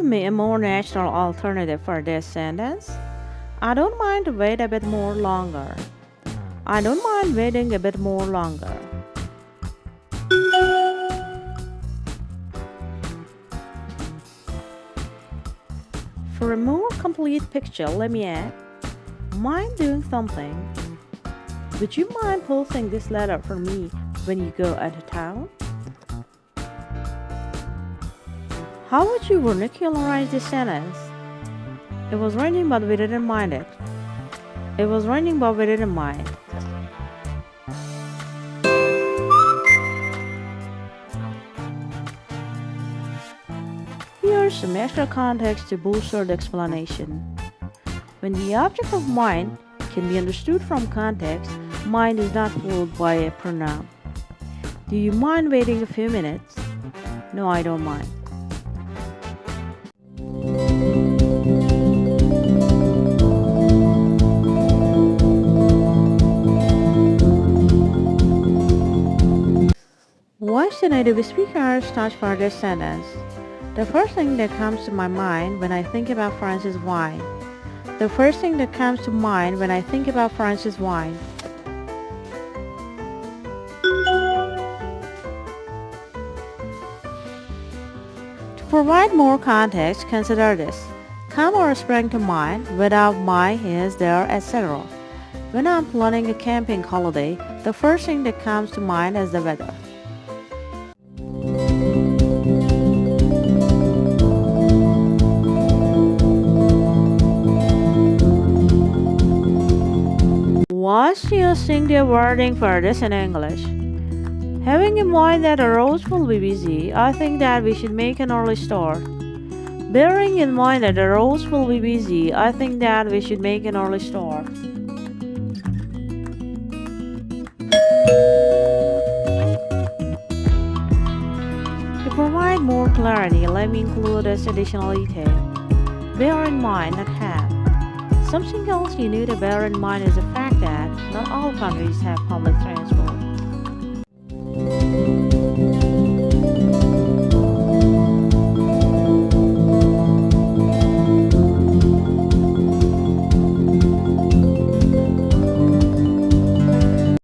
me a more natural alternative for this sentence? I don't mind to wait a bit more longer. I don't mind waiting a bit more longer. For a more complete picture, let me add, mind doing something. Would you mind posting this letter for me when you go out of town? How would you vernacularize this sentence? It was raining but we didn't mind it. It was raining but we didn't mind. Here's some extra context to bolster the explanation. When the object of mind can be understood from context, mind is not followed by a pronoun. Do you mind waiting a few minutes? No, I don't mind. What's the native speaker's touch for this sentence? The first thing that comes to my mind when I think about France's wine. The first thing that comes to mind when I think about France's wine. To provide more context, consider this. Come or spring to mind without my, is, there, etc. When I'm planning a camping holiday, the first thing that comes to mind is the weather. What's your singular wording for this in English? Having in mind that the roads will be busy, I think that we should make an early start. Bearing in mind that the roads will be busy, I think that we should make an early start. To provide more clarity, let me include this additional detail. Bear in mind, not have. Something else you need to bear in mind is the fact that not all countries have public